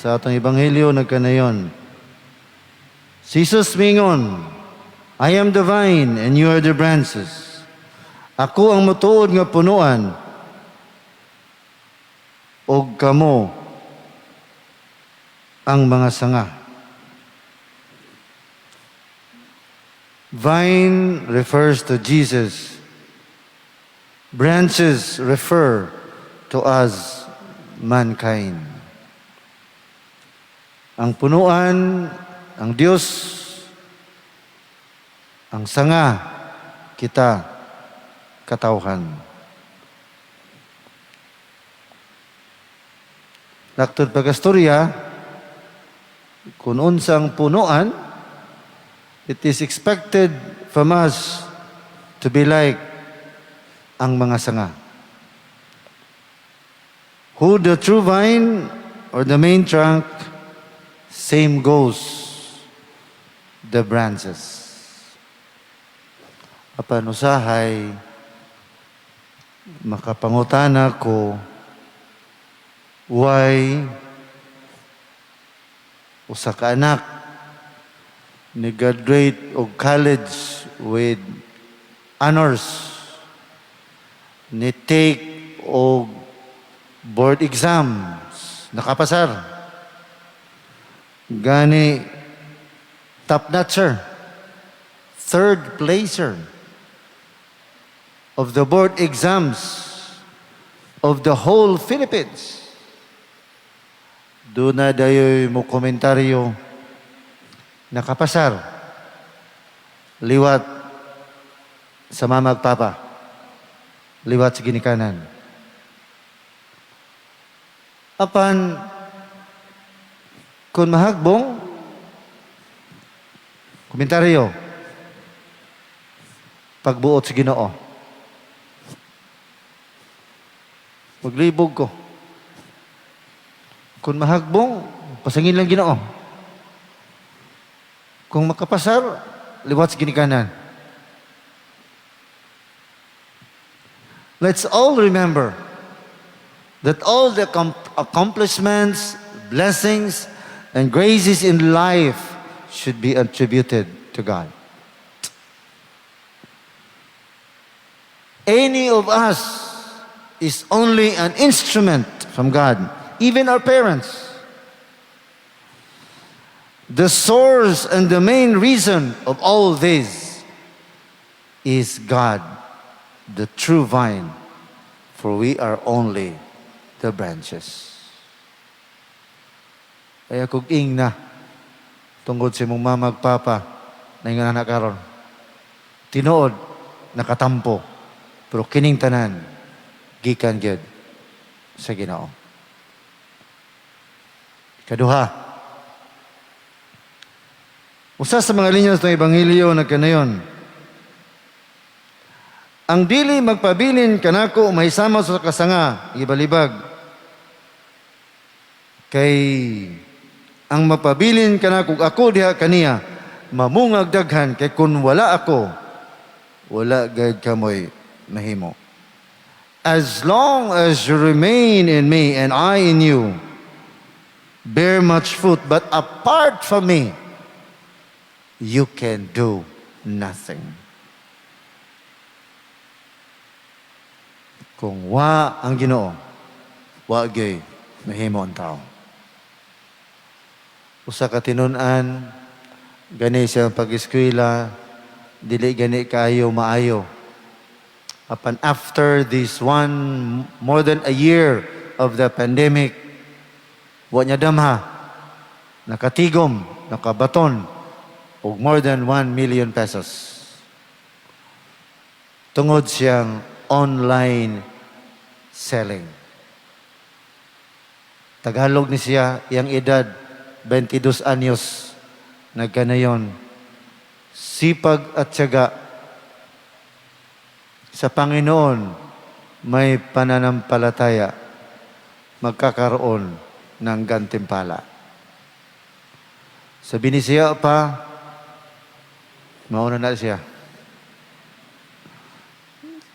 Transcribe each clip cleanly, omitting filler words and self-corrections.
sa atong ebanghelyo nagkanayon. Jesus mingon, I am the vine and you are the branches. Ako ang matuod nga punuan ug kamo ang mga sanga. Vine refers to Jesus. Branches refer to us, mankind. Ang punuan, ang Diyos, ang sanga, kita, katawhan. Laktod pagastorya, kung unsang punuan, it is expected from us to be like ang mga sanga. Who the true vine or the main trunk, same goes the branches. Apan usahay, makapangutana ko, why usa ka anak ni graduate og college with honors, ni take og board exams, nakapasar, gani top notcher, third placer of the board exams of the whole Philippines. Doon na dayoy mo komentaryo, nakapasar, liwat sa mamagpapa, liwat sa ginikanan. Apan, kung mahagbong, komentaryo, pagbuot sa Ginoo, maglibog ko. Kung mahagbong, pasangin lang Ginoo. Kung makapasar, liwat sa ginikanan. Let's all remember that all the accomplishments, blessings, and graces in life should be attributed to God. Any of us is only an instrument from God, even our parents. The source and the main reason of all this is God, the true vine, for we are only the branches. Kaya kung ing na, tungkol sa mong mamagpapa, na yung anak karon, tinuod, nakatampo, pero kining tanan, gikan gyud sa Ginoo. Kaduha, usa sa mga linyas ng Ebanghelyo nagkanayon, ang dili magpabilin kanako mahisama sa kasanga, ibalibag. Kay ang mapabilin kanako ako diha kaniya, mamungag daghan, kay kun wala ako, wala gayud kamoy mahimo. As long as you remain in me and I in you, bear much fruit, but apart from me, you can do nothing. Kung wa ang Ginoo, wa gyud mahimo ang tao. Usa ka tinun-an, gani siya pag-eskwela, dili gani kayo maayo. Apan after this more than a year of the pandemic, wa niya damha, nakatigom, nakabaton, og more than 1 million pesos. Tungod siyang online selling. Tagalog ni siya, iyang edad, 22 anyos, nagkanayon. Sipag at tiyaga sa Panginoon, may pananampalataya, magkakaroon ng gantimpala. Sabi ni siya pa, mauna na siya.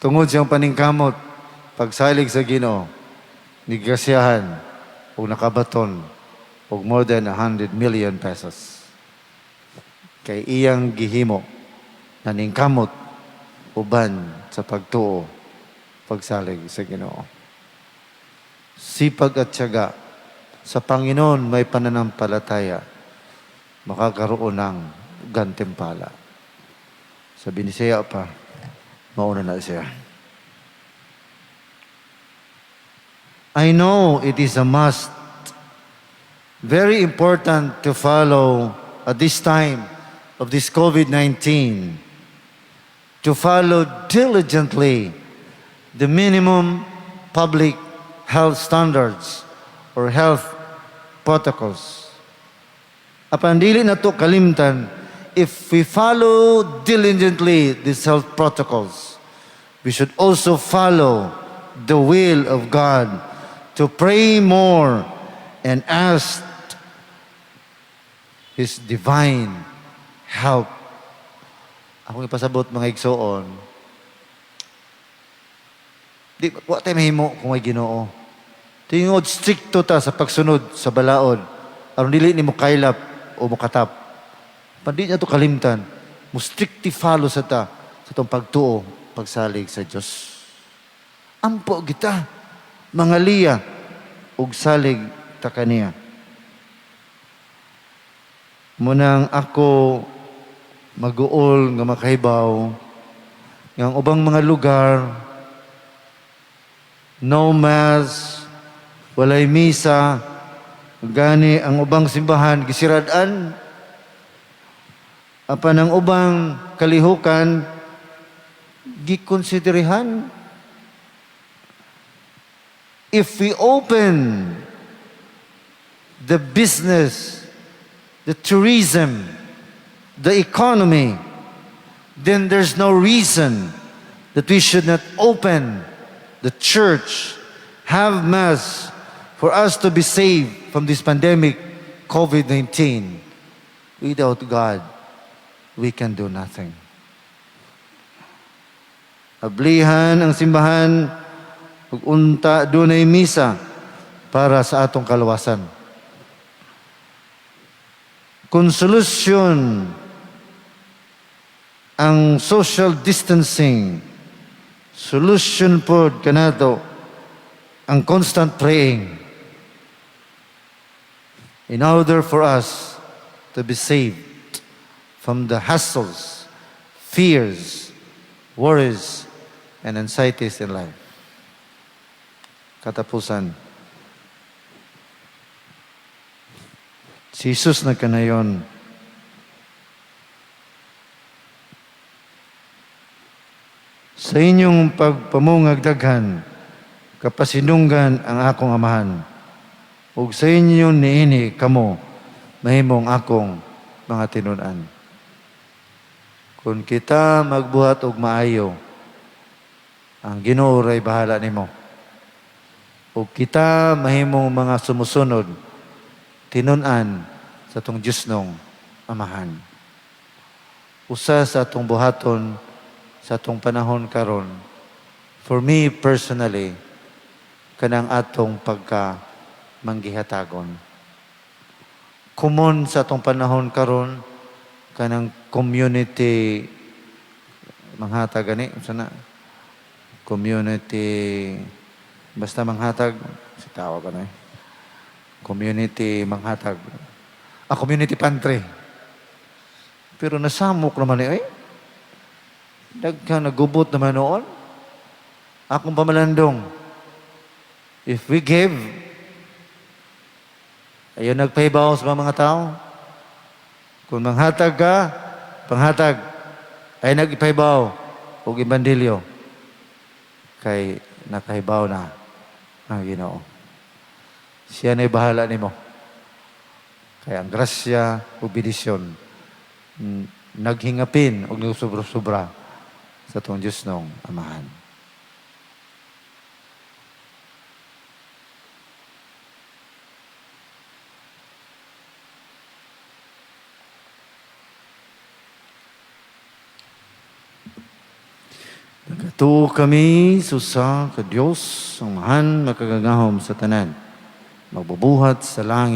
Tungod siyang paningkamot, pagsalig sa Ginoo, nigasyahan o nakabaton og more than 100 million pesos. Kay iyang gihimo naningkamot uban sa pagtuo, pagsalig sa Ginoo. Sipag at tiyaga sa Panginoon may pananampalataya, makakaroon ng gantimpala. Sa Binisaya pa, mauna na siya. I know it is a must, very important to follow at this time of this COVID-19, to follow diligently the minimum public health standards or health protocols. Apan dili na to kalimtan, if we follow diligently these health protocols, we should also follow the will of God to pray more and ask His divine help. Ako ipasabot mga igsoon, di wa tayo mahimo kung may Ginoo. Tingod stricto ta sa pagsunod sa balaod, aron dili ni mo kailap o mo katap. Pandi niya to kalimtan, mo strictly follow sa ta sa tong pagtuo, pagsalig sa Dios. Ampo kita, mga liya, ug salig ta kaniya. Munang ako mag-uol nga makahibaw ng ubang mga lugar, no mass, walay misa, gani ang ubang simbahan gisirad-an, apan ang ubang kalihukan gikonsiderihan. If we open the business, the tourism, the economy, then there's no reason that we should not open the church, have mass, for us to be saved from this pandemic, COVID-19. Without God, we can do nothing. Ablihan ang simbahan, ug unta dunay misa para sa atong kaluwasan. Kung solusyon ang social distancing, solution po kanato ang constant praying in order for us to be saved from the hassles, fears, worries, and anxieties in life. Katapusan, si Jesus nagkanayon, sa inyong pagpamungag daghan, kapasinunggan ang akong amahan, ug sa inyo niini kamo, mahimong akong mga tinunan. Kung kita magbuhat og maayo, ang Ginoo ray bahala nimo. Ug kita mahimong mga sumusunod, tinunan sa atong Dios nung amahan. Usa sa atong buhaton sa atong panahon karon, for me personally, kanang atong pagka manggihatagon. Common sa atong panahon karon, kanang community manghatag gani, sana community basta manghatag, si tawag ka na community manghatag. Community pantry. Pero nasamok naman ay daghan nagubot naman noon. Akong pamalandong, if we give, ayun nagpahibaw sa mga tao. Kung manghatag ka, panghatag, ay nagpahibaw o ibandilyo. Kay nakahibaw na ang Ginoo. Siya na'y bahala nimo. Kaya ang grasya o bidisyon, naghingapin o nagsobra-sobra sa itong Diyos nung amahan. Nagatuo kami susa ka Diyos, ang mahan makagagahom sa tanan, magbubuhat sa langit